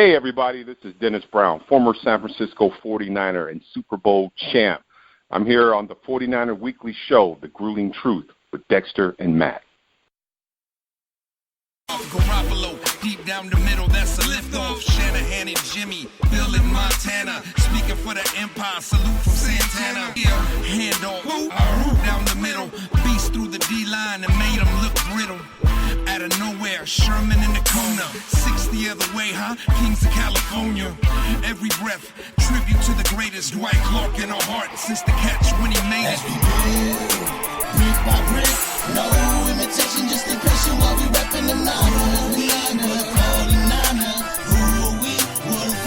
Hey, everybody, this is Dennis Brown, former San Francisco 49er and Super Bowl champ. I'm here on the 49er Weekly Show, The Grueling Truth, with Dexter and Matt. Garoppolo, deep down the middle, that's a lift-off. Shanahan and Jimmy, Bill in Montana. Speaking for the Empire, salute from Santana. Yeah, handoff, down the middle. Beast through the D-line and made him look brittle. Out of nowhere, Sherman in the corner. 60 other way, huh? Kings of California. Every breath, tribute to the greatest. Dwight Clark in our heart since the catch when he made it. As we build, brick by brick, no imitation, just the patient while we repping them Niners. We are the 49ers. Who are we? We're the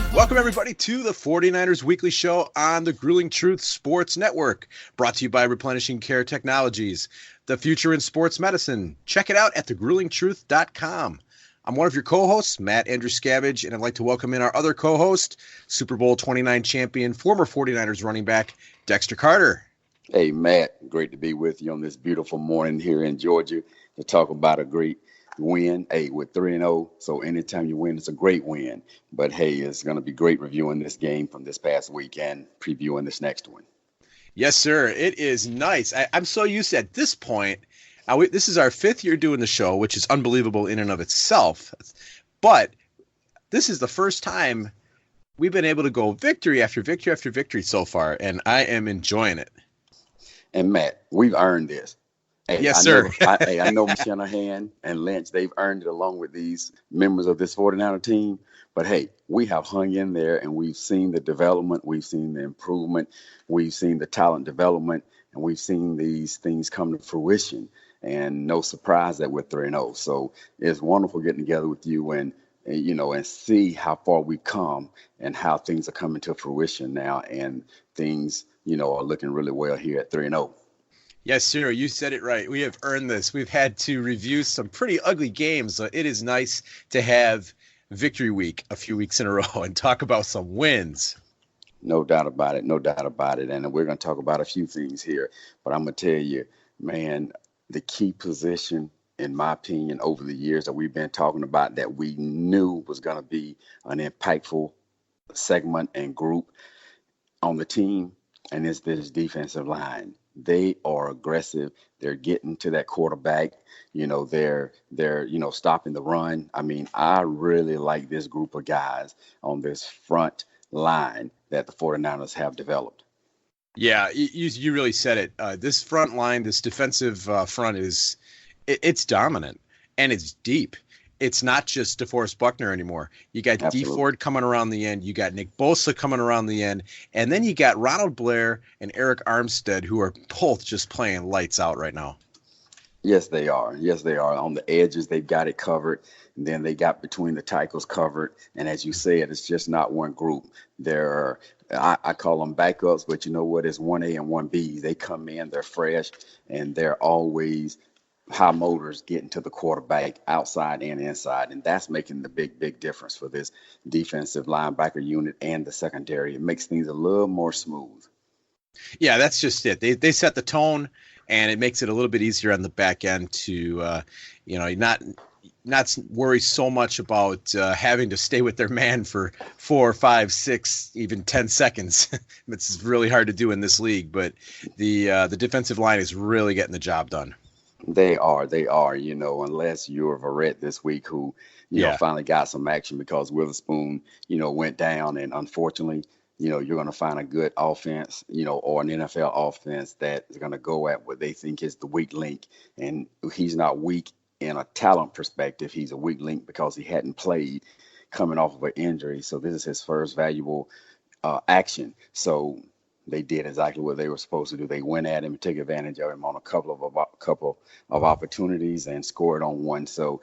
49ers. Welcome, everybody, to the 49ers Weekly Show on the Grueling Truth Sports Network, brought to you by Replenishing Care Technologies, the future in sports medicine. Check it out at thegruelingtruth.com. I'm one of your co-hosts, Matt Andrew Scabbage, and I'd like to welcome in our other co-host, Super Bowl 29 champion, former 49ers running back, Dexter Carter. Hey, Matt, great to be with you on this beautiful morning here in Georgia to talk about a great win. Hey, we're 3-0, so anytime you win, it's a great win. But, hey, it's going to be great reviewing this game from this past weekend, previewing this next one. Yes, sir. It is nice. I'm so used to, at this point, this is our fifth year doing the show, which is unbelievable in and of itself. But this is the first time we've been able to go victory after victory after victory so far, and I am enjoying it. And, Matt, we've earned this. Hey, yes, sir. I know Shanahan and Lynch, they've earned it along with these members of this 49er team. But, hey, we have hung in there, and we've seen the development. We've seen the improvement. We've seen the talent development, and we've seen these things come to fruition. And no surprise that we're 3-0. So it's wonderful getting together with you and see how far we've come and how things are coming to fruition now. And things, are looking really well here at 3-0. Yes, sir. You said it right. We have earned this. We've had to review some pretty ugly games. So it is nice to have Victory Week a few weeks in a row and talk about some wins. No doubt about it. No doubt about it. And we're going to talk about a few things here. But I'm going to tell you, man, the key position, in my opinion, over the years that we've been talking about that we knew was going to be an impactful segment and group on the team, and it's this defensive line. They are aggressive. They're getting to that quarterback. They're stopping the run. I mean, I really like this group of guys on this front line that the 49ers have developed. Yeah, you really said it. This front line, this defensive front it's dominant and it's deep. It's not just DeForest Buckner anymore. You got D Ford coming around the end. You got Nick Bosa coming around the end. And then you got Ronald Blair and Eric Armstead, who are both just playing lights out right now. Yes, they are. Yes, they are. On the edges, they've got it covered. And then they got between the tackles covered. And as you said, it's just not one group. There are, I call them backups, but you know what? It's 1A and 1B. They come in, they're fresh, and they're always high motors getting to the quarterback outside and inside. And that's making the big difference for this defensive linebacker unit and the secondary. It makes things a little more smooth. Yeah, that's just it. They set the tone, and it makes it a little bit easier on the back end to, not worry so much about having to stay with their man for 4, 5, 6, even 10 seconds. It's really hard to do in this league, but the defensive line is really getting the job done. They are, unless you're Verrett this week who, finally got some action because Witherspoon, went down. And unfortunately, you're going to find a good offense, or an NFL offense that is going to go at what they think is the weak link. And he's not weak in a talent perspective. He's a weak link because he hadn't played coming off of an injury. So this is his first valuable action. So they did exactly what they were supposed to do. They went at him and took advantage of him on a couple of opportunities and scored on one. So,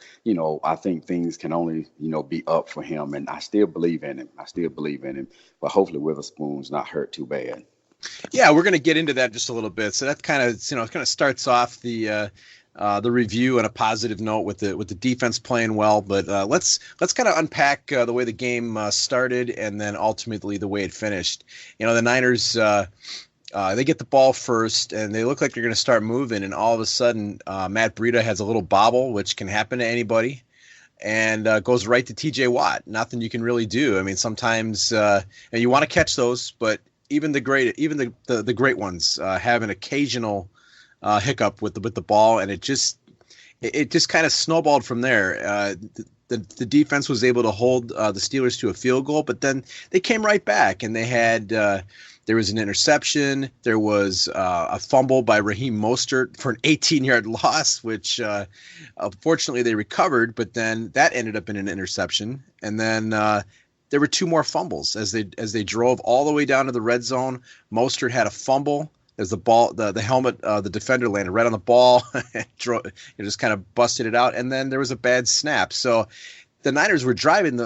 I think things can only, be up for him. And I still believe in him. But hopefully Witherspoon's not hurt too bad. Yeah, we're going to get into that just a little bit. So that kind of starts off the review on a positive note with the defense playing well. But let's kind of unpack the way the game started and then ultimately the way it finished. The Niners, they get the ball first and they look like they're going to start moving. And all of a sudden, Matt Breida has a little bobble, which can happen to anybody. and goes right to TJ Watt. Nothing you can really do. I mean, sometimes and you want to catch those, but even the great ones have an occasional hiccup with the ball, and it just kind of snowballed from there. The defense was able to hold the Steelers to a field goal, but then they came right back, and they had there was an interception. There was a fumble by Raheem Mostert for an 18-yard loss, which unfortunately they recovered, but then that ended up in an interception. And then there were two more fumbles as they drove all the way down to the red zone. Mostert had a fumble. As the ball, the helmet, the defender landed right on the ball, it just kind of busted it out, and then there was a bad snap. So the Niners were driving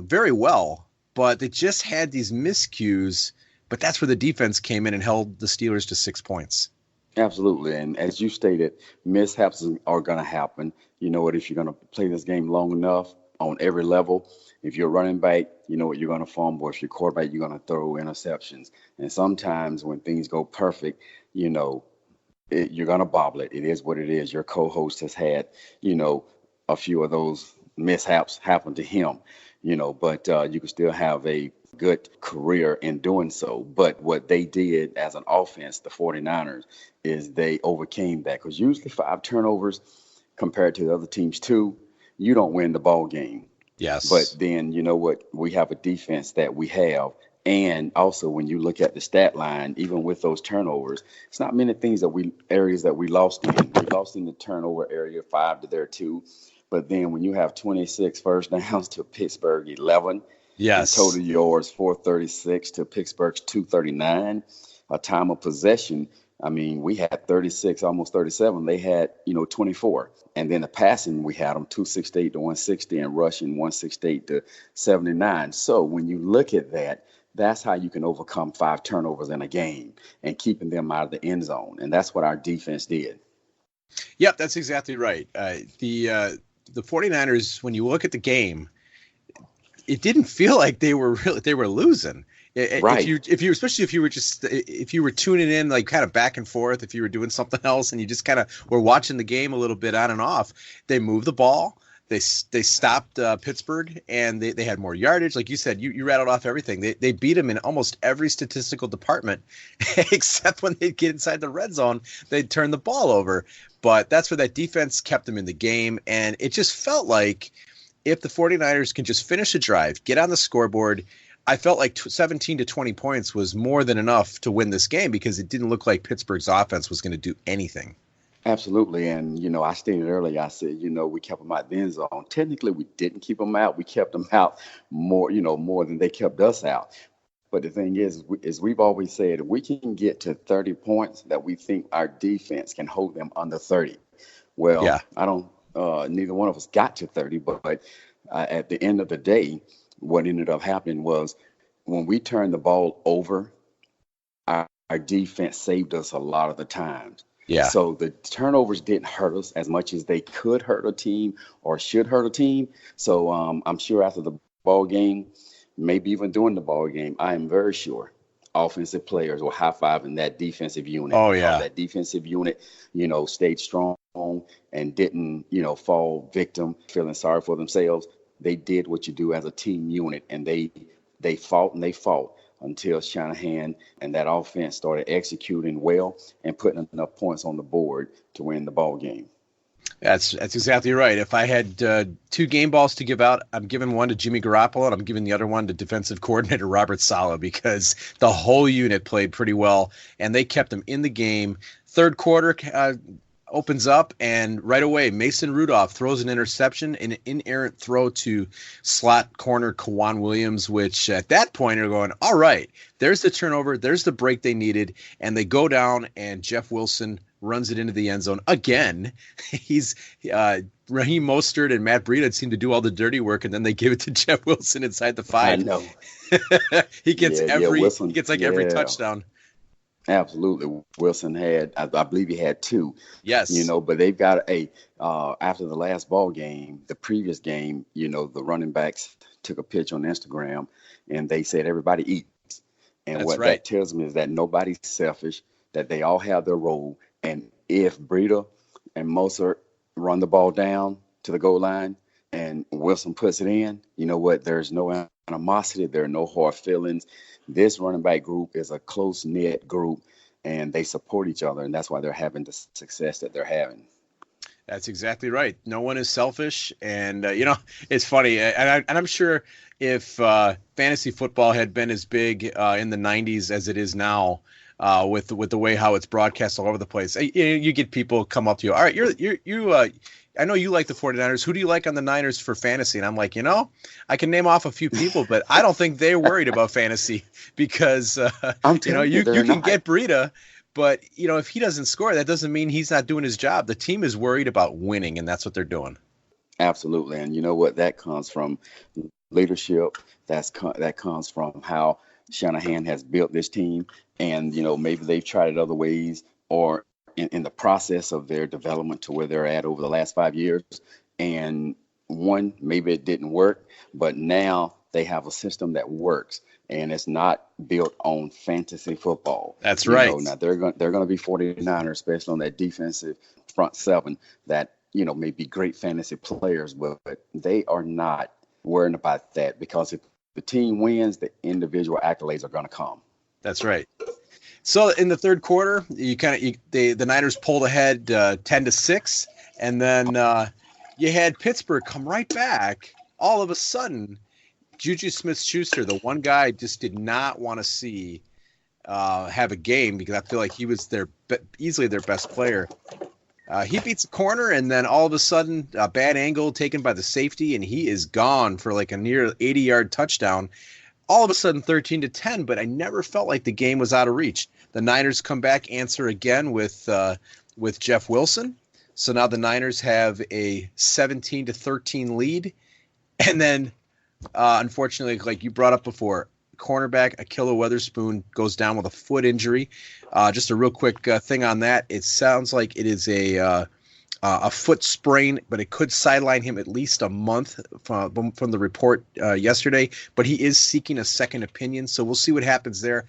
very well, but they just had these miscues. But that's where the defense came in and held the Steelers to 6 points. Absolutely, and as you stated, mishaps are going to happen. You know what? If you're going to play this game long enough on every level, if you're a running back, you know what, you're going to fumble. If you're quarterback, you're going to throw interceptions. And sometimes when things go perfect, you know, you're going to bobble it. It is what it is. Your co-host has had, you know, a few of those mishaps happen to him, you know, but you can still have a good career in doing so. But what they did as an offense, the 49ers, is they overcame that, because usually 5 turnovers compared to the other team's 2, you don't win the ball game. Yes. But then, you know what, we have a defense that we have. And also when you look at the stat line, even with those turnovers, it's not many areas that we lost in. We lost in the turnover area, 5 to their 2. But then when you have 26 first downs to Pittsburgh 11, yes, total yards 436 to Pittsburgh's 239, a time of possession, I mean, we had 36, almost 37. They had, 24. And then the passing, we had them 268 to 160 and rushing 168 to 79. So when you look at that, that's how you can overcome 5 turnovers in a game and keeping them out of the end zone. And that's what our defense did. Yep, that's exactly right. The 49ers, when you look at the game, it didn't feel like they were losing. Right. If you were tuning in, like kind of back and forth, if you were doing something else and you just kind of were watching the game a little bit on and off, they moved the ball. They stopped Pittsburgh, and they had more yardage. Like you said, you rattled off everything. They beat them in almost every statistical department, except when they'd get inside the red zone, they'd turn the ball over. But that's where that defense kept them in the game, and it just felt like if the 49ers can just finish a drive, get on the scoreboard, I felt like 17 to 20 points was more than enough to win this game, because it didn't look like Pittsburgh's offense was going to do anything. Absolutely. And, I stated earlier, I said, we kept them out the end zone. Technically, we didn't keep them out. We kept them out more than they kept us out. But the thing is we've always said, if we can get to 30 points, that we think our defense can hold them under 30. Well, yeah. Neither one of us got to 30, but at the end of the day, what ended up happening was when we turned the ball over, our defense saved us a lot of the times. Yeah. So the turnovers didn't hurt us as much as they could hurt a team or should hurt a team. So I'm sure after the ball game, maybe even during the ball game, I am very sure offensive players were high-fiving that defensive unit. Oh, yeah. That defensive unit, stayed strong and didn't, fall victim, feeling sorry for themselves. They did what you do as a team unit, and they fought and they fought until Shanahan and that offense started executing well and putting enough points on the board to win the ball game. That's exactly right. If I had 2 game balls to give out, I'm giving one to Jimmy Garoppolo, and I'm giving the other one to defensive coordinator Robert Saleh, because the whole unit played pretty well, and they kept them in the game. Third quarter opens up, and right away Mason Rudolph throws an interception, an inerrant throw to slot corner Kwan Williams, which at that point are going, all right, there's the turnover, there's the break they needed, and they go down, and Jeff Wilson runs it into the end zone again. He's Raheem Mostert and Matt Breida seem to do all the dirty work, and then they give it to Jeff Wilson inside the 5. I know. He gets Wilson, he gets every touchdown. Absolutely. Wilson had, I believe he had 2. Yes. But they've got after the last ball game, the previous game, the running backs took a picture on Instagram and they said everybody eats. And That's what right. that tells me is that nobody's selfish, that they all have their role. And if Breida and Mostert run the ball down to the goal line, and Wilson puts it in, you know what? There's no animosity. There are no hard feelings. This running back group is a close knit group, and they support each other, and that's why they're having the success that they're having. That's exactly right. No one is selfish, and it's funny, and I'm sure if fantasy football had been as big in the '90s as it is now, with the way how it's broadcast all over the place, you get people come up to you. All right, you. I know you like the 49ers. Who do you like on the Niners for fantasy? And I'm like, I can name off a few people, but I don't think they're worried about fantasy because you can get Breida. But, if he doesn't score, that doesn't mean he's not doing his job. The team is worried about winning, and that's what they're doing. Absolutely. And you know what? That comes from leadership. That comes from how Shanahan has built this team. And, maybe they've tried it other ways or in the process of their development to where they're at over the last 5 years. And maybe it didn't work, but now they have a system that works. And it's not built on fantasy football. That's right. Now they're going to be 49ers, especially on that defensive front seven that, may be great fantasy players, but they are not worrying about that because if the team wins, the individual accolades are going to come. That's right. So in the third quarter, the Niners pulled ahead 10-6, and then you had Pittsburgh come right back all of a sudden. Juju Smith-Schuster, the one guy I just did not want to see have a game because I feel like he was easily their best player. He beats a corner, and then all of a sudden, a bad angle taken by the safety, and he is gone for like a near 80-yard touchdown. All of a sudden, 13-10, but I never felt like the game was out of reach. The Niners come back, answer again with Jeff Wilson. So now the Niners have a 17-13 lead, and then. Unfortunately, like you brought up before, cornerback Ahkello Witherspoon goes down with a foot injury. Just a real quick thing on that. It sounds like it is a foot sprain, but it could sideline him at least a month from the report yesterday. But he is seeking a second opinion, so we'll see what happens there.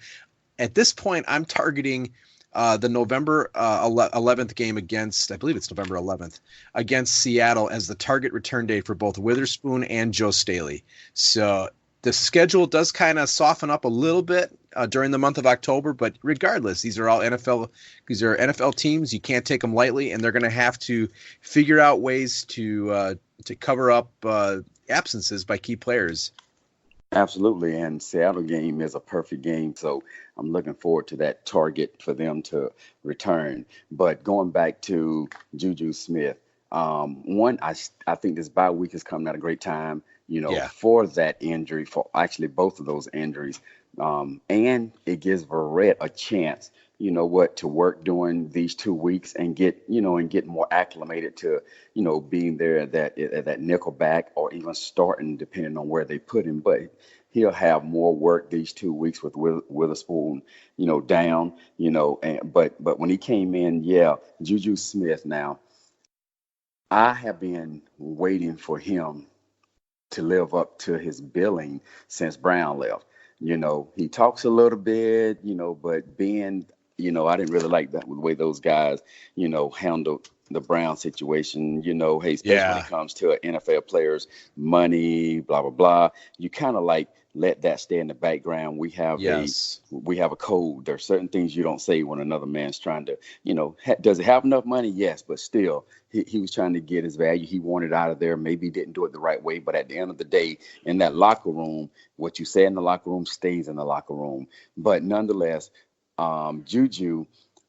At this point, I'm targeting the November 11th game against, I believe it's November 11th, against Seattle as the target return date for both Witherspoon and Joe Staley. So the schedule does kind of soften up a little bit during the month of October, but regardless, these are NFL teams. You can't take them lightly, and they're going to have to figure out ways to cover up absences by key players. Absolutely, and Seattle game is a perfect game, so I'm looking forward to that target for them to return. But going back to Juju Smith, I think this bye week is coming at a great time, for that injury, for actually both of those injuries, and it gives Verrett a chance, to work during these 2 weeks and get more acclimated to, being there at that nickel back or even starting depending on where they put him. But he'll have more work these 2 weeks with Witherspoon, down, but when he came in, Juju Smith. Now, I have been waiting for him to live up to his billing since Brown left. He talks a little bit, but being, I didn't really like the way those guys, handled the Brown situation, especially when it comes to NFL players, money, blah, blah, blah. You kind of like let that stay in the background. We have a code. There are certain things you don't say when another man's trying to, does it have enough money? Yes, but still, he was trying to get his value. He wanted out of there. Maybe he didn't do it the right way. But at the end of the day, in that locker room, what you say in the locker room stays in the locker room. But nonetheless, Juju,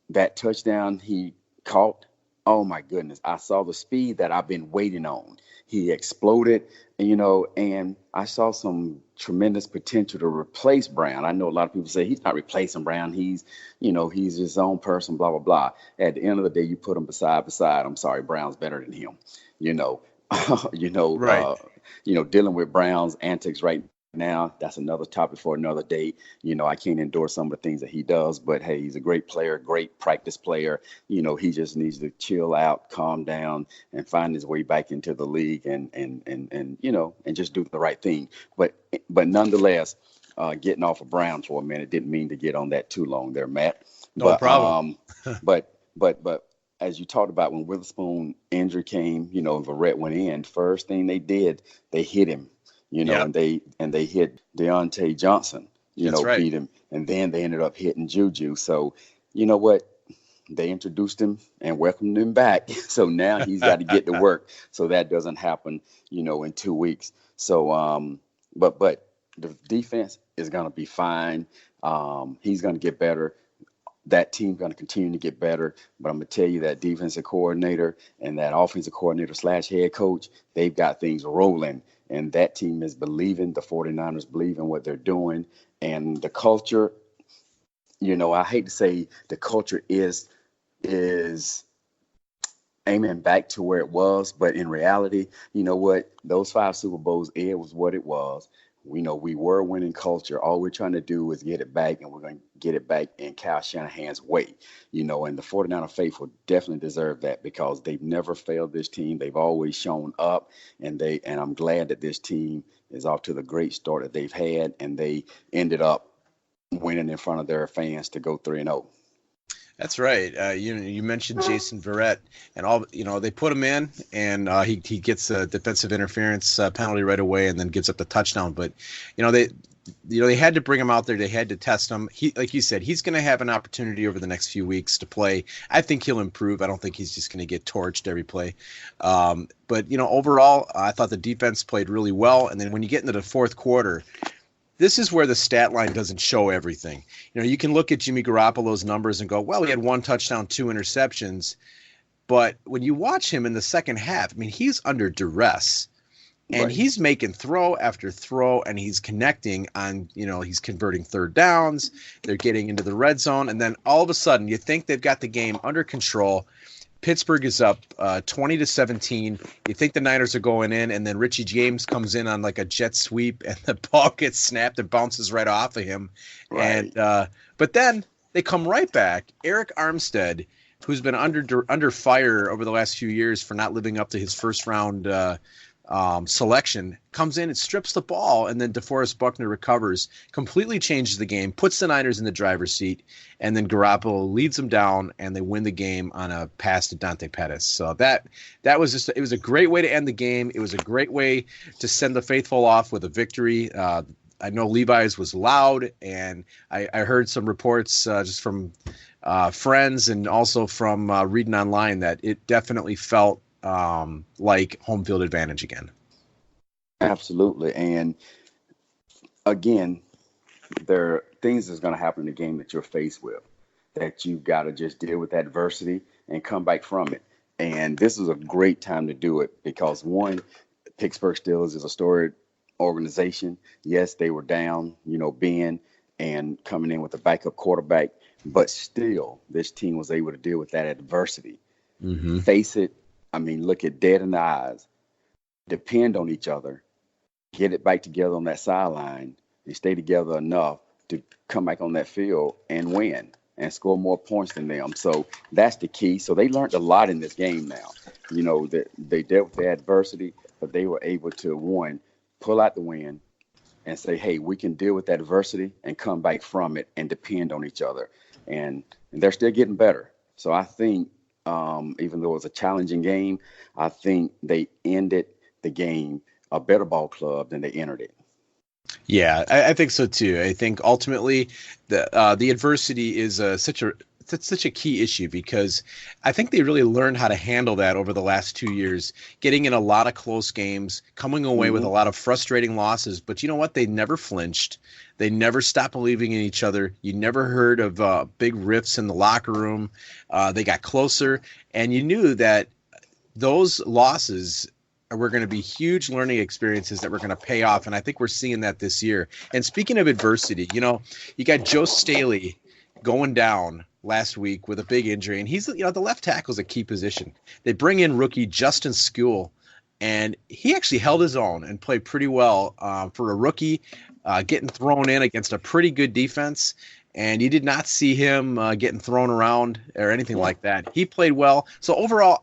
that touchdown he caught, oh my goodness, I saw the speed that I've been waiting on. He exploded, and I saw some tremendous potential to replace Brown. I know a lot of people say he's not replacing Brown. He's his own person, blah, blah, blah. At the end of the day, you put him beside. I'm sorry, Brown's better than him. Right. Dealing with Brown's antics right now, that's another topic for another day. I can't endorse some of the things that he does, but hey, he's a great player, great practice player. He just needs to chill out, calm down, and find his way back into the league and just do the right thing. But nonetheless, getting off of Brown for a minute didn't mean to get on that too long there, Matt. No problem. But as you talked about, when Witherspoon injury came, and Verrett went in, first thing they did, they hit him, and they hit Deontay Johnson, That's right. beat him, and then they ended up hitting Juju. So, you know what? They introduced him and welcomed him back. So now he's got to get to work. So that doesn't happen, in 2 weeks. So, but the defense is going to be fine. He's going to get better. That team's going to continue to get better. But I'm going to tell you, that defensive coordinator and that offensive coordinator / head coach, they've got things rolling. And that team is believing, the 49ers believe in what they're doing. And the culture, I hate to say the culture is aiming back to where it was. But in reality, you know what? Those 5 Super Bowls, it was what it was. We know we were a winning culture. All we're trying to do is get it back, and we're going to get it back in Kyle Shanahan's way. And the 49er faithful definitely deserve that, because they've never failed this team. They've always shown up, and I'm glad that this team is off to the great start that they've had, and they ended up winning in front of their fans to go 3-0. That's right. You mentioned Jason Verrett, and all they put him in, and he gets a defensive interference penalty right away, and then gives up the touchdown. But they had to bring him out there. They had to test him. He, like you said, he's going to have an opportunity over the next few weeks to play. I think he'll improve. I don't think he's just going to get torched every play. But overall, I thought the defense played really well. And then when you get into the fourth quarter, this is where the stat line doesn't show everything. You can look at Jimmy Garoppolo's numbers and go, well, he had 1 touchdown, 2 interceptions. But when you watch him in the second half, he's under duress. And Right. He's making throw after throw, and he's connecting on, he's converting third downs. They're getting into the red zone. And then all of a sudden, you think they've got the game under control. Pittsburgh is up 20-17. You think the Niners are going in, and then Richie James comes in on like a jet sweep, and the ball gets snapped and bounces right off of him. Right. And but then they come right back. Eric Armstead, who's been under fire over the last few years for not living up to his first round selection, comes in and strips the ball, and then DeForest Buckner recovers, completely changes the game, puts the Niners in the driver's seat, and then Garoppolo leads them down, and they win the game on a pass to Dante Pettis. So that was it was a great way to end the game. It was a great way to send the faithful off with a victory. I know Levi's was loud, and I heard some reports just from friends and also from reading online that it definitely felt like home field advantage again. Absolutely. And again, there are things that's going to happen in the game that you're faced with, that you've got to just deal with adversity and come back from it. And this is a great time to do it, because one, Pittsburgh Steelers is a storied organization. Yes, they were down, Ben, and coming in with a backup quarterback, but still this team was able to deal with that adversity. Mm-hmm. Face it. Look it dead in the eyes, depend on each other, get it back together on that sideline, and stay together enough to come back on that field and win and score more points than them. So that's the key. So they learned a lot in this game now. That they dealt with the adversity, but they were able to, one, pull out the win and say, hey, we can deal with that adversity and come back from it and depend on each other. And they're still getting better. So I think, even though it was a challenging game, I think they ended the game a better ball club than they entered it. Yeah, I think so too. I think ultimately the adversity is such a key issue, because I think they really learned how to handle that over the last 2 years, getting in a lot of close games, coming away with a lot of frustrating losses. But you know what? They never flinched. They never stopped believing in each other. You never heard of big rifts in the locker room. They got closer, and you knew that those losses were going to be huge learning experiences that were going to pay off. And I think we're seeing that this year. And speaking of adversity, you got Joe Staley going down last week with a big injury, and he's the left tackle is a key position. They bring in rookie Justin Skule, and he actually held his own and played pretty well for a rookie, getting thrown in against a pretty good defense. And you did not see him getting thrown around or anything like that. He played well. So overall,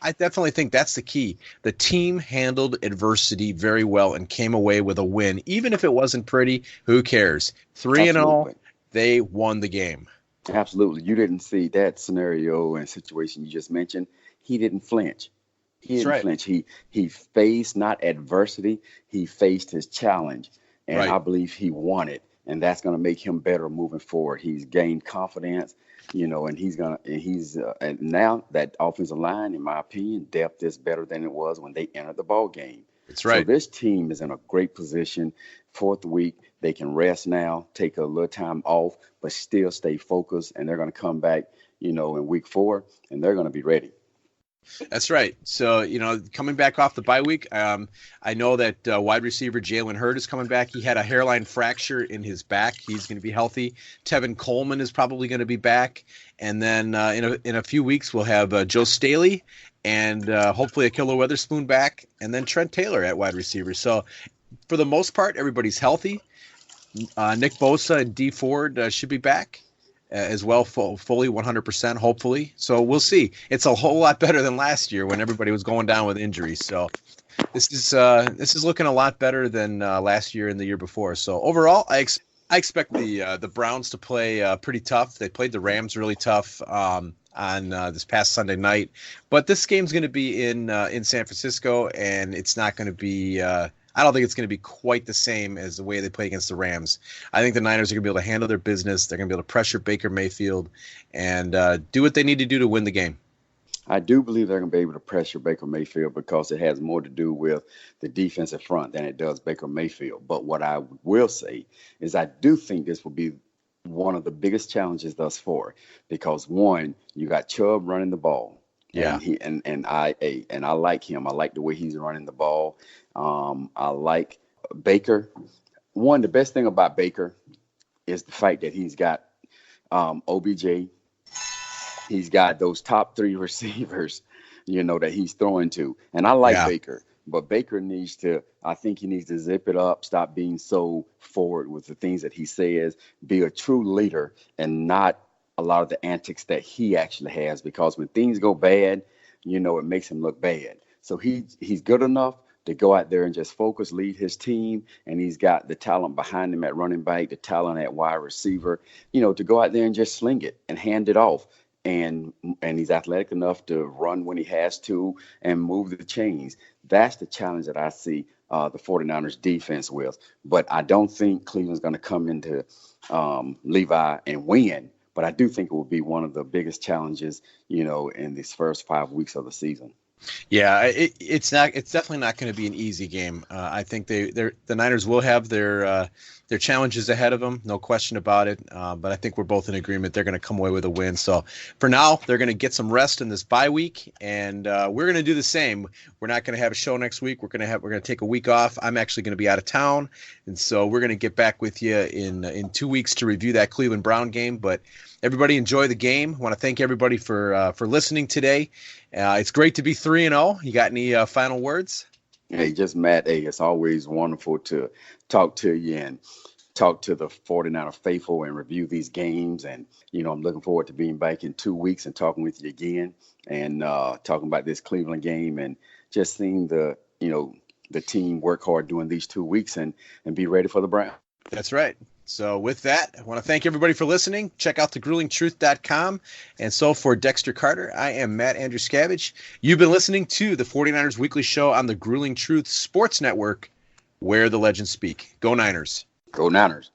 I definitely think that's the key. The team handled adversity very well and came away with a win. Even if it wasn't pretty, who cares? 3-0, they won the game. Absolutely. You didn't see that scenario and situation you just mentioned. He didn't flinch. He That's didn't right. flinch. He faced not adversity. He faced his challenge, and Right. I believe he won it. And that's going to make him better moving forward. He's gained confidence, and and now that offensive line, in my opinion, depth is better than it was when they entered the ball game. That's So right. this team is in a great position. Fourth week, they can rest now, take a little time off, but still stay focused. And they're going to come back, in week 4, and they're going to be ready. That's right. So, coming back off the bye week, I know that wide receiver Jalen Hurd is coming back. He had a hairline fracture in his back. He's going to be healthy. Tevin Coleman is probably going to be back. And then in a few weeks, we'll have Joe Staley and hopefully Akilla Weatherspoon back, and then Trent Taylor at wide receiver. So, for the most part, everybody's healthy. Nick Bosa and Dee Ford should be back as well, fully 100%, hopefully. So we'll see. It's a whole lot better than last year when everybody was going down with injuries. So this is looking a lot better than last year and the year before. So overall, I expect the Browns to play pretty tough. They played the Rams really tough on this past Sunday night, but this game's going to be in San Francisco, and it's not going to be. I don't think it's going to be quite the same as the way they play against the Rams. I think the Niners are going to be able to handle their business. They're going to be able to pressure Baker Mayfield and do what they need to do to win the game. I do believe they're going to be able to pressure Baker Mayfield because it has more to do with the defensive front than it does Baker Mayfield. But what I will say is I do think this will be one of the biggest challenges thus far because, one, you got Chubb running the ball. Yeah. And I like him. I like the way he's running the ball. I like Baker. The best thing about Baker is the fact that he's got OBJ. He's got those top 3 receivers, that he's throwing to. And I like Baker, but Baker I think he needs to zip it up, stop being so forward with the things that he says, be a true leader and not a lot of the antics that he actually has, because when things go bad, it makes him look bad. So he's good enough to go out there and just focus, lead his team, and he's got the talent behind him at running back, the talent at wide receiver, to go out there and just sling it and hand it off. And he's athletic enough to run when he has to and move the chains. That's the challenge that I see the 49ers defense with. But I don't think Cleveland's going to come into Levi and win. But I do think it will be one of the biggest challenges, in these first 5 weeks of the season. Yeah, it's definitely not going to be an easy game. I think the Niners will have their challenges ahead of them, no question about it. But I think we're both in agreement they're going to come away with a win. So for now, they're going to get some rest in this bye week, and we're going to do the same. We're not going to have a show next week. We're going to take a week off. I'm actually going to be out of town, and so we're going to get back with you in 2 weeks to review that Cleveland Brown game. But everybody enjoy the game. I want to thank everybody for listening today. It's great to be 3-0. You got any final words? Hey, just Matt. Hey, it's always wonderful to talk to you and talk to the 49er faithful and review these games. And, I'm looking forward to being back in 2 weeks and talking with you again and talking about this Cleveland game and just seeing the team work hard during these 2 weeks and be ready for the Browns. That's right. So with that, I want to thank everybody for listening. Check out thegruelingtruth.com. And so for Dexter Carter, I am Matt Andrew Scavage. You've been listening to the 49ers Weekly Show on the Grueling Truth Sports Network, where the legends speak. Go Niners. Go Niners.